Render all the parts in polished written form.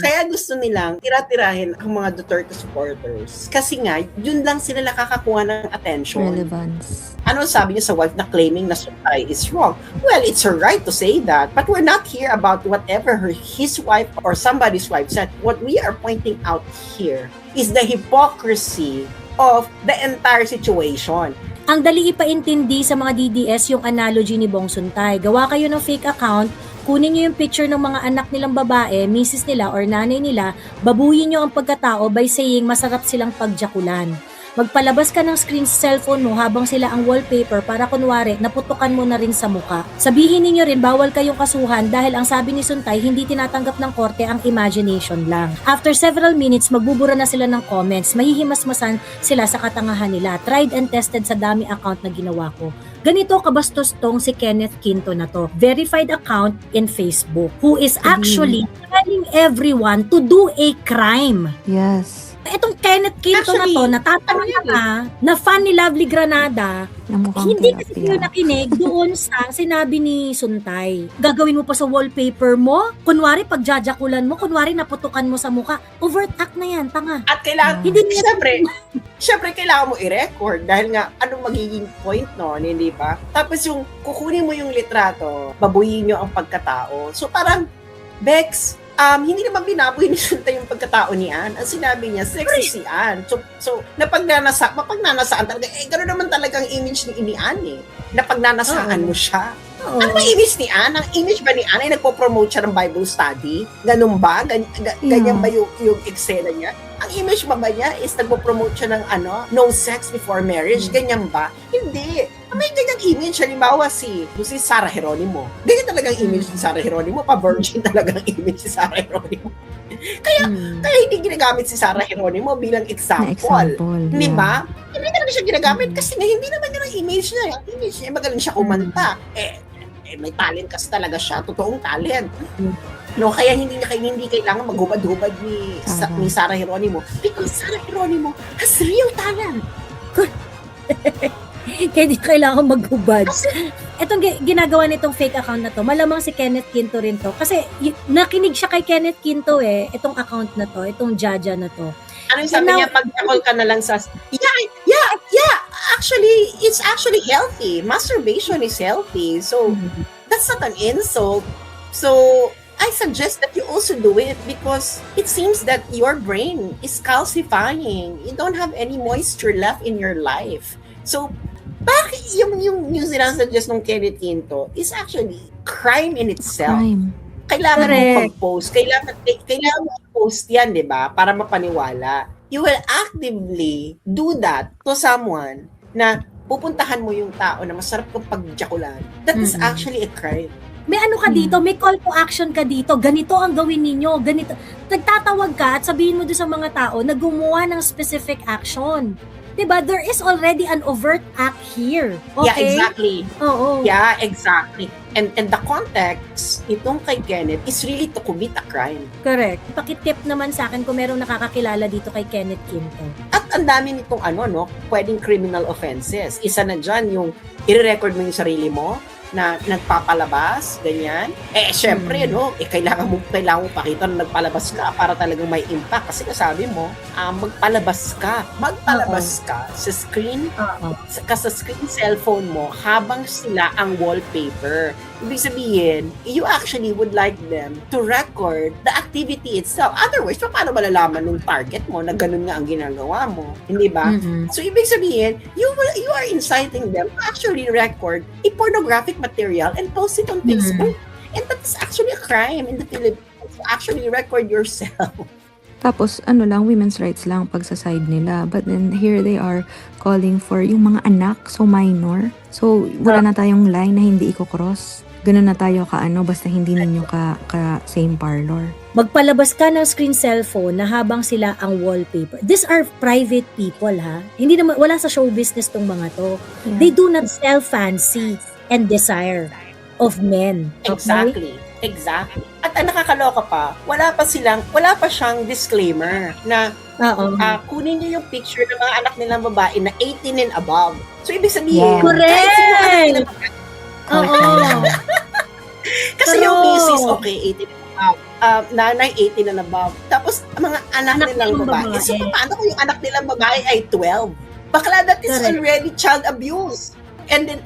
Kaya gusto nilang tira-tirahin ang mga Duterte supporters. Kasi nga, yun lang sila nakakakuha ng attention. Relevance. Ano sabi niya sa wife na claiming na Suntay is wrong? Well, it's her right to say that. But we're not here about whatever his wife or somebody's wife said. What we are pointing out here is the hypocrisy of the entire situation. Ang dali ipaintindi sa mga DDS yung analogy ni Bong Suntay. Gawa kayo ng fake account, kunin nyo yung picture ng mga anak nilang babae, misis nila or nanay nila, babuyin nyo ang pagkatao by saying masarap silang pagjakulan. Magpalabas ka ng screen sa cellphone mo habang sila ang wallpaper para kunwari naputukan mo na rin sa muka. Sabihin niyo rin bawal kayong kasuhan dahil ang sabi ni Suntay hindi tinatanggap ng korte ang imagination lang. After several minutes magbubura na sila ng comments, mahihimasmasan sila sa katangahan nila. Tried and tested sa dami account na ginawa ko. Ganito kabastos tong si Kenneth Quinto na to. Verified account in Facebook who is actually telling everyone to do a crime. Yes. Itong Kenneth Quinto Actually, na to, natatanong ka na fan ni Lovely Granada, Na mukhang hindi kasi tilapia. yun nakinig doon sa sinabi ni Suntay. Gagawin mo pa sa wallpaper mo, kunwari pagjajakulan mo, kunwari naputukan mo sa muka, overt act na yan, tanga. At kailangan, Hindi niya syempre kailangan mo i-record dahil nga anong magiging point nun, hindi ba? Tapos yung kukunin mo yung litrato, babuyin nyo ang pagkatao. So parang, Bex, hindi naman binaboy ni Suntay yung pagkatao ni Ann. Ang sinabi niya, sexy si Ann. So mapagnanasaan talaga, gano'n naman talagang image ni Ann eh. Napagnanasaan mo siya. Oo. Ano ba image ni Ann? Ang image ba ni Ann ay nagpo-promote siya ng Bible study? Ganun ba? Ganyan ba yung eksena niya? Ang image ba niya is nagpo-promote siya ng no sex before marriage? Ganyan ba? Hindi. May ganyang image. Halimbawa si Sarah Geronimo. Ganyan talagang image ni Sarah Geronimo. Pa-virgin talagang image si Sarah Geronimo. Kaya hindi ginagamit si Sarah Geronimo bilang example. Di ba? Hindi talaga siya ginagamit kasi nga hindi naman yun ang image niya. Ang image niya, magaling siya kumanta. May talent kasi talaga siya. Totoong talent. No, kaya hindi kailangan maghubad-hubad ni Sarah Geronimo because Sarah Geronimo has real talent. Kaya di kailangan maghubad. Itong ginagawa nitong fake account na to, malamang si Kenneth Quinto rin to. Kasi nakinig siya kay Kenneth Quinto itong account na to, itong Jaja na to. Ano yung sabi niya, pag-call ka na lang sa... Yeah. Actually, it's actually healthy. Masturbation is healthy. So, that's not an insult. So, I suggest that you also do it because it seems that your brain is calcifying. You don't have any moisture left in your life. So, bakit yung sinasuggest ng Kenneth Quinto is actually crime in itself. Crime. Kailangan mo pag-post. Kailangan mo post yan, di ba? Para mapaniwala. You will actively do that to someone na pupuntahan mo yung tao na masarap kang pagjakulan. That is actually a crime. May ano ka dito, may call to action ka dito, ganito ang gawin ninyo, ganito. Nagtatawag ka at sabihin mo doon sa mga tao na gumawa ng specific action. Diba? There is already an overt act here. Okay? Yeah, exactly. Oo. Yeah, exactly. And the context itong kay Kenneth is really to commit a crime. Correct. Pakitip naman sa akin kung merong nakakakilala dito kay Kenneth Quinto. At ang dami nitong pwedeng criminal offenses. Isa na dyan yung i-record mo yung sarili mo na nagpapalabas, ganyan. Syempre, kailangan mo pakita na nagpalabas ka para talagang may impact. Kasi kasabi mo, magpalabas ka sa screen, sa screen cellphone mo habang sila ang wallpaper. Ibig sabihin, you actually would like them to record the activity itself. Otherwise, paano malalaman ng target mo na ganun nga ang ginagawa mo? Hindi ba? So, ibig sabihin, you are inciting them to actually record a pornographic material and post it on Facebook. And that is actually a crime in the Philippines. To actually record yourself. Tapos, women's rights lang pag sa side nila. But then, here they are calling for yung mga anak, so minor. So, wala na tayong line na hindi i-cross. Ganun na tayo basta hindi ninyo ka same parlor. Magpalabas ka ng screen cellphone na habang sila ang wallpaper. These are private people, ha? Hindi naman, wala sa show business tong mga to. Yeah. They do not sell fancy and desire of men. Okay? Exactly. At ang nakakaloka pa, wala pa siyang disclaimer na kunin niyo yung picture ng mga anak nilang babae na 18 and above. So, ibig sabihin, correct! Kasi yung misis, okay, 18 and above. nanay 18 and above. Tapos, mga anak nilang babae. So, paano kung yung anak nilang babae ay 12? Bakla, that is Correct. already child abuse. And then,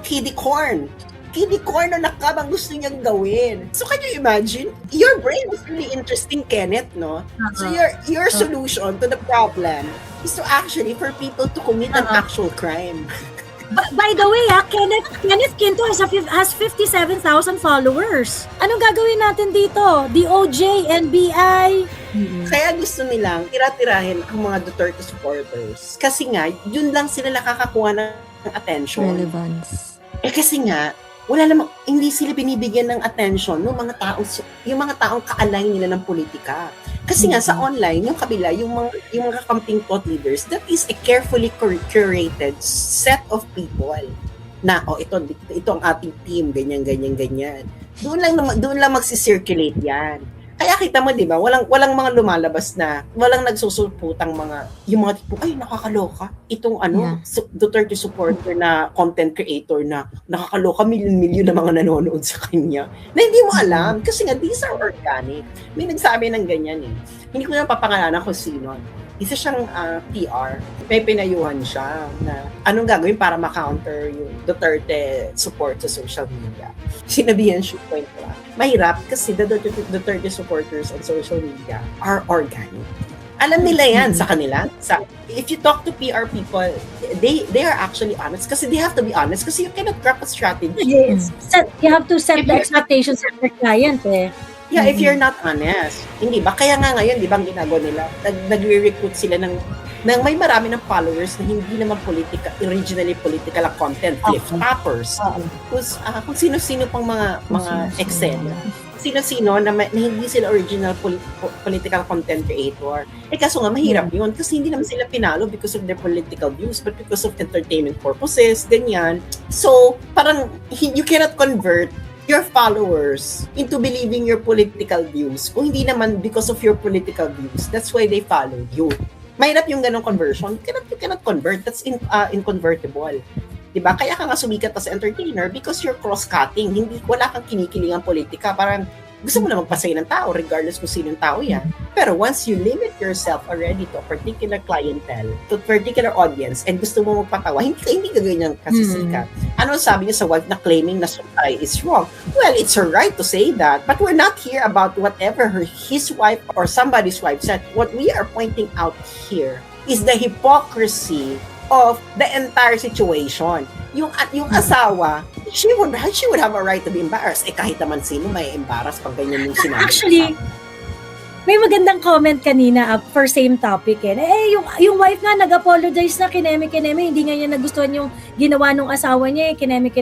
kiddie corn. Kiddie corn na nakabang gusto niyang gawin. So, can you imagine? Your brain is really interesting, Kenneth, no? So, your solution to the problem is to actually, for people to commit an actual crime. By the way, Kenneth Quinto has 57,000 followers. Anong gagawin natin dito? DOJ, NBI? Kaya gusto nilang tira-tirahin ang mga Duterte supporters. Kasi nga, yun lang sila nakakakuha ng attention. Relevance. Kasi nga, wala namang, hindi sila binibigyan ng attention ng mga tao, yung mga taong ka-align nila ng politika. Kasi nga, sa online, yung kabila, yung mga camping thought leaders, that is a carefully curated set of people na, ito ang ating team, ganyan. Doon lang magsisirculate yan. Kaya kita mo, di ba, walang mga lumalabas na, walang nagsusulputang yung mga tipo, ay, nakakaloka. Itong Duterte supporter na content creator na nakakaloka, milyon-milyon na mga nanonood sa kanya. Na hindi mo alam, kasi nga, these are organic. May nagsabi ng ganyan eh. Hindi ko na papangalanan kung sino. Isa siyang PR. May pinayuhan siya na anong gagawin para ma-counter yung Duterte support sa social media. Sinabihan siya, point lang. Mahirap kasi the Duterte supporters on social media are organic. Alam nila yan sa kanila. If you talk to PR people, they are actually honest kasi they have to be honest kasi you cannot craft a strategy. Yes. You have to set the expectations of your client eh. Yeah, if you're not honest. Hindi ba? Kaya nga ngayon, di ba ang ginagawa nila? Nagre-recruit sila ng may marami ng followers na hindi naman originally political content, flip-floppers. Kung sino-sino pang mga Excel. Sino-sino na hindi sila original political content creator. Kaso nga, mahirap yun kasi hindi naman sila pinalo because of their political views but because of entertainment purposes, ganyan. So, parang you cannot convert your followers into believing your political views kung hindi naman because of your political views. That's why they follow you. Mahirap yung ganong conversion. You cannot convert. That's inconvertible. Diba? Kaya ka nga sumikat as entertainer because you're cross-cutting. Wala kang kinikilingang politika. Parang gusto mo na magpasay ng tao regardless kung sinong tao yan. Pero once you limit yourself already to a particular clientele, to a particular audience, and gusto mo magpatawa, hindi ka ganyan kasisikat. Ano sabi niya sa wife na claiming na Suntay is wrong? Well, it's her right to say that, but we're not here about whatever his wife or somebody's wife said. What we are pointing out here is the hypocrisy of the entire situation. Yung asawa, she would have a right to be embarrassed. Kahit naman sino may embarrass pag ganyan yung sinabi. Actually, may magandang comment kanina for same topic yung wife nga nag-apologize na kineme, hindi nga niya nagustuhan yung ginawa nung asawa niya, kineme,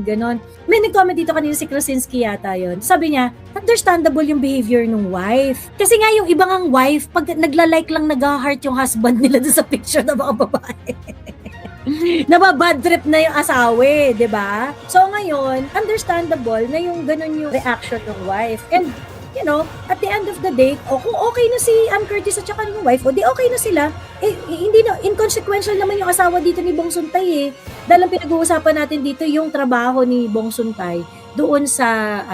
ganon. May nag-comment dito kanina si Krasinski yata yun. Sabi niya, understandable yung behavior ng wife. Kasi nga yung ibang wife, pag nagla-like lang nag-heart yung husband nila sa picture ng mga babae. Nababad trip na yung asawa di ba? So ngayon, understandable na yung ganun yung reaction ng wife. And at the end of the day, kung okay na si Ann Curtis at saka yung wife, di okay na sila, hindi na, inconsequential naman yung asawa dito ni Bong Suntay Dahil ang pinag-uusapan natin dito yung trabaho ni Bong Suntay doon sa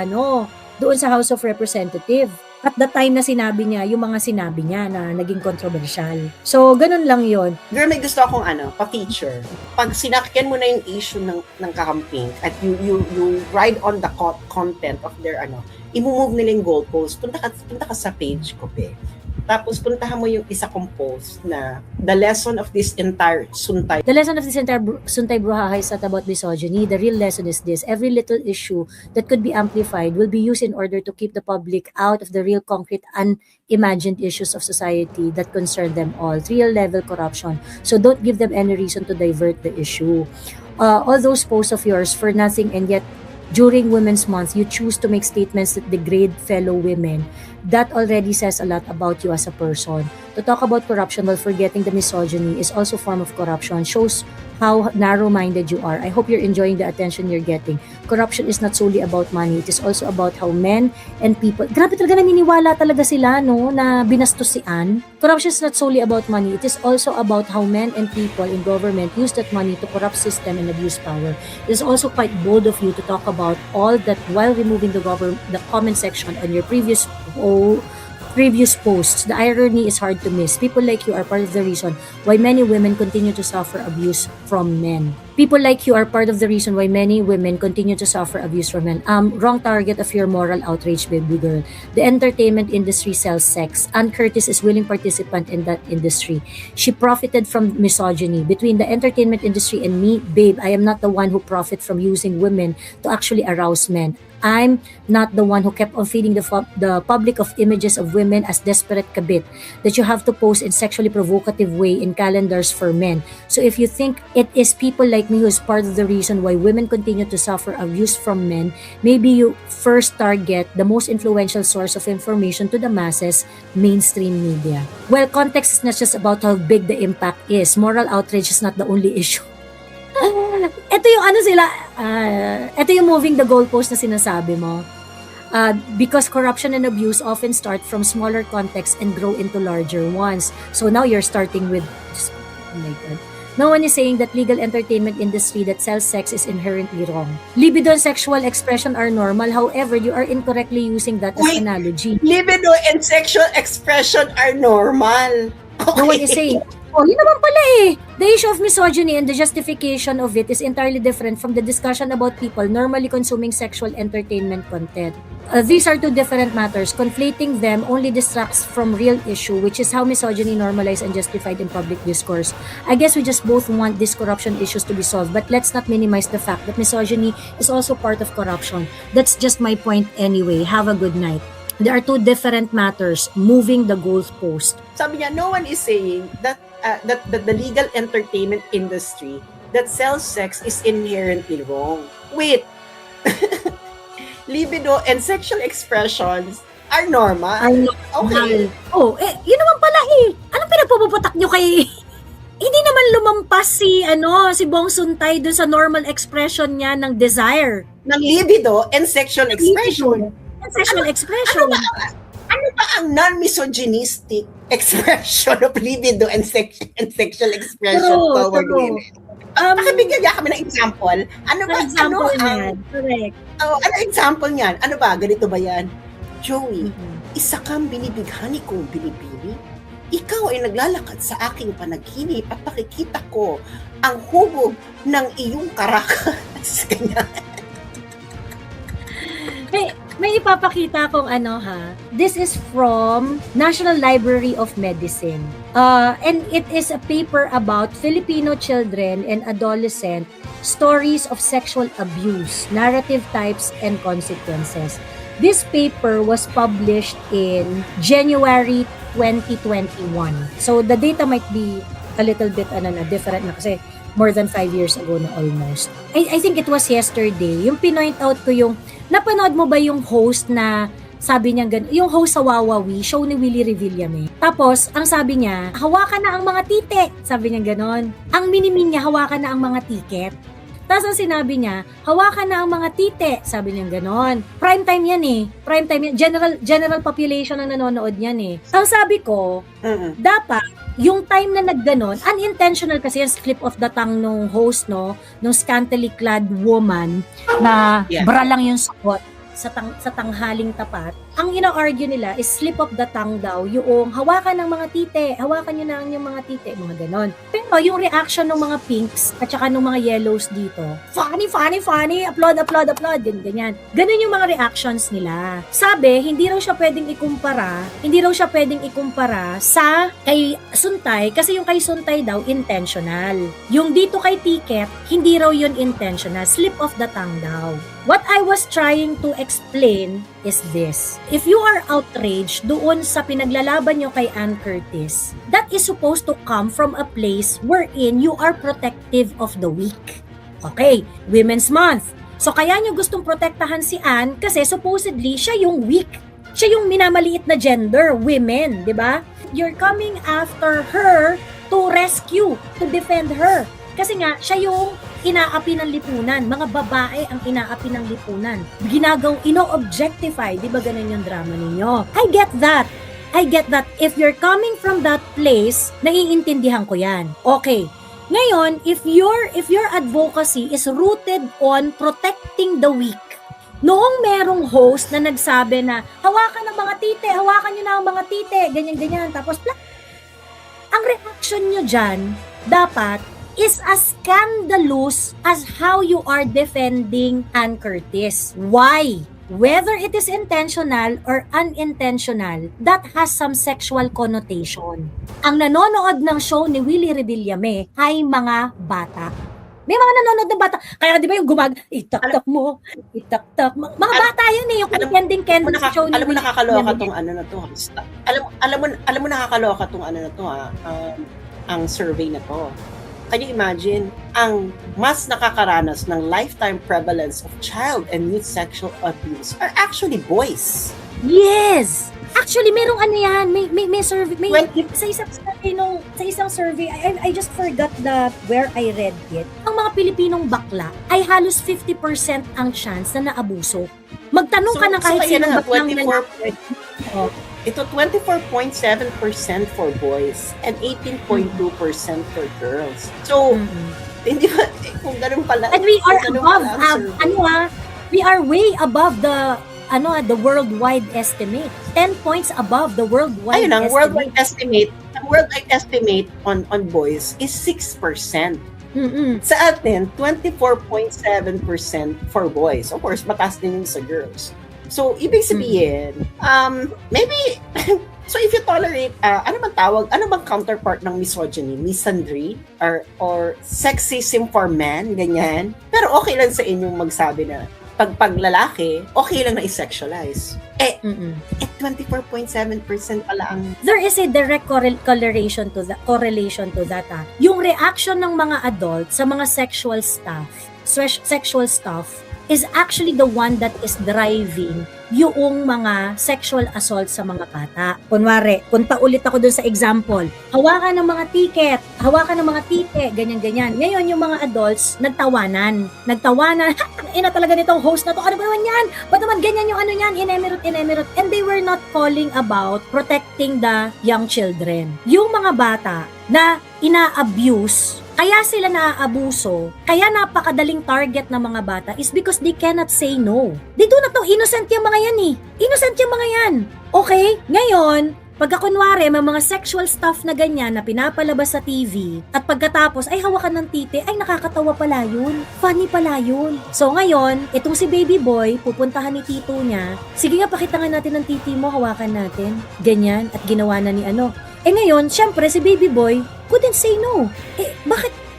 House of Representatives. At the time na sinabi niya, yung mga sinabi niya na naging controversial. So, ganun lang yon. Girl, may gusto akong pa-feature. Pag sinakyan mo na yung issue ng kakamping at you ride on the content of their i-move nila yung goalpost. Punta ka sa page ko, Tapos puntahan mo yung isa kong post na the lesson of this entire Suntay. The lesson of this entire Suntay Bruhaha is not about misogyny. The real lesson is this. Every little issue that could be amplified will be used in order to keep the public out of the real concrete unimagined issues of society that concern them all. Real level corruption. So don't give them any reason to divert the issue. All those posts of yours for nothing, and yet during Women's Month, you choose to make statements that degrade fellow women. That already says a lot about you as a person. To talk about corruption while forgetting the misogyny is also a form of corruption. Shows how narrow-minded you are. I hope you're enjoying the attention you're getting. Corruption is not solely about money. It is also about how men and people, grabe talaga naniniwala talaga sila, no, na binastos si Ann. Corruption is not solely about money. It is also about how men and people in government use that money to corrupt system and abuse power. It is also quite bold of you to talk about all that while removing the comment section on your previous posts. The irony is hard to miss. People like you are part of the reason why many women continue to suffer abuse from men. People like you are part of the reason why many women continue to suffer abuse from men. Wrong target of your moral outrage, baby girl. The entertainment industry sells sex. Ann Curtis is willing participant in that industry. She profited from misogyny. Between the entertainment industry and me, babe, I am not the one who profit from using women to actually arouse men. I'm not the one who kept on feeding the public of images of women as desperate kabit that you have to post in sexually provocative way in calendars for men. So if you think it is people like me who is part of the reason why women continue to suffer abuse from men, maybe you first target the most influential source of information to the masses, mainstream media. Well, context is not just about how big the impact is. Moral outrage is not the only issue. Ito yung ito yung moving the goalpost na sinasabi mo. Because corruption and abuse often start from smaller contexts and grow into larger ones. So now you're starting with, oh my God. No one is saying that legal entertainment industry that sells sex is inherently wrong. Libido and sexual expression are normal. However, you are incorrectly using that as analogy. Libido and sexual expression are normal. Okay. No one is saying, oh, yun naman pala eh. The issue of misogyny and the justification of it is entirely different from the discussion about people normally consuming sexual entertainment content. These are two different matters. Conflating them only distracts from real issue, which is how misogyny normalized and justified in public discourse. I guess we just both want these corruption issues to be solved, but let's not minimize the fact that misogyny is also part of corruption. That's just my point anyway. Have a good night. There are two different matters, moving the goalpost. Sabi niya, no one is saying that the legal entertainment industry that sells sex is inherently wrong. Wait. Libido and sexual expressions are normal. Okay. Oh, yun naman pala eh. Anong pinagpuputak nyo kay... Hindi naman lumampas si Bong Suntay dun sa normal expression niya ng desire. Ng libido and sexual expression. Sexual expression. Ano ba ang non-misogynistic expression of libido and sexual expression toward women? Pakibigyan niya kami ng example. Ano ba? Example niyan. Correct. Ano example niyan? Ano ba? Ganito ba yan? Joey, isa kang binibighani kong binibini. Ikaw ay naglalakad sa aking panaginip at nakikita ko ang hubog ng iyong karakas. Ganyan. May ipapakita kong This is from National Library of Medicine. And it is a paper about Filipino children and adolescent stories of sexual abuse, narrative types, and consequences. This paper was published in January 2021. So the data might be a little bit different na kasi more than 5 years ago na almost. I think it was yesterday. Yung pinoint out ko yung, napanood mo ba yung host na sabi niya yung host sa Wawawi, show ni Willie Revillame. Tapos, ang sabi niya, hawakan na ang mga tite. Sabi niya ganon. Ang minimin niya, hawakan na ang mga tiket. Tapos ang sinabi niya, hawakan na ang mga tite. Sabi niya ganon. Prime time yan eh. Prime time yan. General population ang nanonood yan eh. Ang sabi ko, dapat, yung time na nagganon, unintentional kasi yung slip of the tongue nung host, no? Nung scantily clad woman na bra lang yung suot sa tanghaling tapat. Ang ina-argue nila is slip of the tongue daw, yung hawakan ng mga tite, hawakan nyo na ang yung mga tite, mga ganon. Pero yung reaction ng mga pinks at saka ng mga yellows dito, funny, applaud, ganyan. Ganon yung mga reactions nila. Sabi, hindi raw siya pwedeng ikumpara sa kay Suntay, kasi yung kay Suntay daw, intentional. Yung dito kay Tiket, hindi raw yun intentional, slip of the tongue daw. What I was trying to explain is this. If you are outraged doon sa pinaglalaban nyo kay Ann Curtis, that is supposed to come from a place wherein you are protective of the weak. Okay, Women's Month. So kaya nyo gustong protektahan si Ann kasi supposedly siya yung weak. Siya yung minamaliit na gender, women, di ba? You're coming after her to rescue, to defend her. Kasi nga, siya yung inaapi ng lipunan. Mga babae ang inaapi ng lipunan. Ino-objectify. Di ba ganun yung drama ninyo? I get that. If you're coming from that place, naiintindihan ko yan. Okay. Ngayon, if your advocacy is rooted on protecting the weak, noong merong host na nagsabi na, hawakan ng mga tite, hawakan nyo na ang mga tite, ganyan-ganyan, tapos, ang reaction nyo dyan, dapat, is as scandalous as how you are defending Ann Curtis. Why? Whether it is intentional or unintentional, that has some sexual connotation. Ang nanonood ng show ni Willie Rebillame ay mga bata. May mga nanonood ng bata. Kaya di ba yung itak-tak mo, itak-tak. Mga bata yun yung pretending Candy sa show ni Alam mo Willie nakakaloka Rebillame. tong ano na to. Alam mo nakakaloka tong ano na to ang survey na to. Can you imagine, ang mas nakakaranas ng lifetime prevalence of child and youth sexual abuse are actually boys. Yes! Actually, merong ano yan, may survey, sa isang survey, I just forgot where I read it. Ang mga Pilipinong bakla ay halos 50% ang chance na naabuso. Magtanong ka na kahit sinong baklang lalaki. Ito 24.7% for boys and 18.2% for girls. So, hindi ba, kung ganun pala. And we are above, we are way above the worldwide estimate. 10 points above the worldwide estimate. estimate. Worldwide estimate on boys is 6%. Sa atin, 24.7% for boys. Of course, mataas din yung sa girls. So, ibig sabihin, maybe, so if you tolerate, ano bang counterpart ng misogyny? Misandry? Or sexism for men? Ganyan? Pero okay lang sa inyong magsabi na, pag lalaki, okay lang na i-sexualize. 24.7% pala ang... There is a direct correlation to that. Yung reaction ng mga adult sa mga sexual stuff is actually the one that is driving yung mga sexual assault sa mga bata. Kunwari, punta ulit ako dun sa example. Hawakan ng mga ticket, hawakan ng mga tite, ganyan-ganyan. Ngayon, yung mga adults, nagtawanan, ina talaga nitong host na to, ano ba naman yan? Ba't naman ganyan yung ano yan? Inemirot. And they were not calling about protecting the young children. Yung mga bata na ina-abuse, kaya sila naaabuso, kaya napakadaling target ng mga bata is because they cannot say no. They do not know, innocent yung mga yan eh. Innocent yung mga yan. Okay? Ngayon, pagka kunwari, may mga sexual stuff na ganyan na pinapalabas sa TV at pagkatapos ay hawakan ng tite, ay nakakatawa pala yun. Funny pala yun. So ngayon, itong si baby boy, pupuntahan ni tito niya, sige nga pakita nga natin ng titi mo, hawakan natin. Ganyan, at ginawa na ni ano. Ngayon, syempre si baby boy couldn't say no.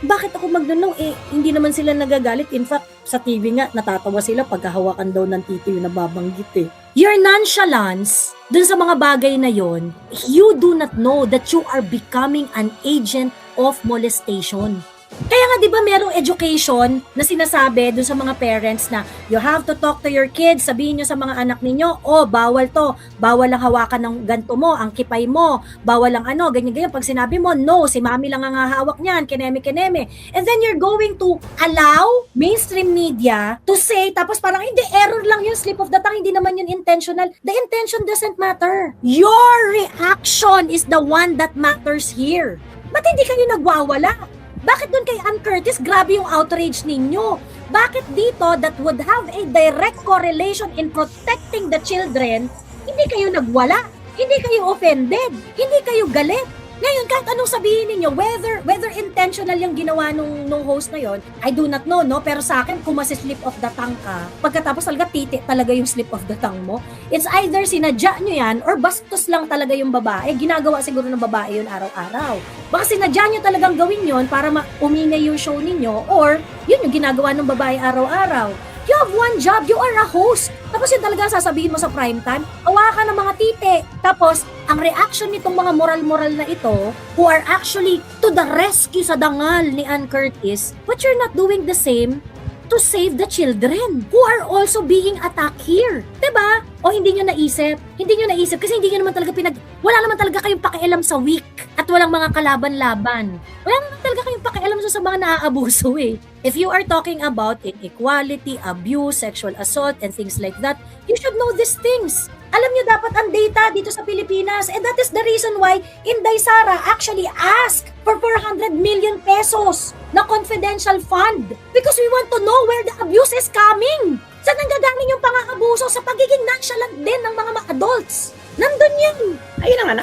Bakit ako magno-no? Hindi naman sila nagagalit. In fact, sa TV nga, natatawa sila pagkahawakan daw ng tito yung nababanggit eh. Your nonchalance dun sa mga bagay na yon, you do not know that you are becoming an agent of molestation. Kaya nga 'di ba merong education na sinasabi dun sa mga parents na you have to talk to your kids, sabihin niyo sa mga anak ninyo, bawal to, bawal lang hawakan ng ganto mo, ang kipay mo, bawal lang ano, ganyan. Pag sinabi mo, no, si mami lang ang hahawak niyan, kineme. And then you're going to allow mainstream media to say, tapos parang hindi, error lang yun, slip of the tongue, hindi naman yun intentional. The intention doesn't matter. Your reaction is the one that matters here. Ba't hindi kayo nagwawala? Bakit doon kay Ann Curtis, grabe yung outrage ninyo? Bakit dito, that would have a direct correlation in protecting the children, hindi kayo nagwala? Hindi kayo offended? Hindi kayo galit? Ngayon, kahit anong sabihin ninyo, whether intentional yung ginawa nung host na yon, I do not know, no? Pero sa akin, kung masi-slip of the tongue ka, pagkatapos talaga titi talaga yung slip of the tongue mo, it's either sinadya nyo yan, or bastos lang talaga yung babae. Ginagawa siguro ng babae yun araw-araw. Baka sinadya nyo talagang gawin yon para umingay yung show ninyo, or yun yung ginagawa ng babae araw-araw. You have one job, you are a host. Tapos yun talaga sasabihin mo sa primetime, hawakan ng mga tite. Tapos, ang reaction nitong mga moral-moral na ito, who are actually to the rescue sa dangal ni Ann Curtis, but you're not doing the same to save the children who are also being attacked here. Diba? O hindi nyo naisip? Hindi nyo naisip kasi hindi nyo naman talaga wala naman talaga kayong pakialam sa weak. at walang mga kalaban-laban. Wala naman talaga kayong pakialam sa mga naaabuso eh. If you are talking about inequality, abuse, sexual assault, and things like that, you should know these things. Alam nyo dapat ang data dito sa Pilipinas, and that is the reason why Inday Sara actually asked for 400 million pesos na confidential fund because we want to know where the abuse is coming. Saan nanggagaling yung pang-aabuso sa pagiging nonchalant din ng mga adults? Nandun yan. Ayun na nga,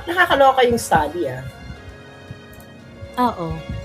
nakakaloka yung study Oo.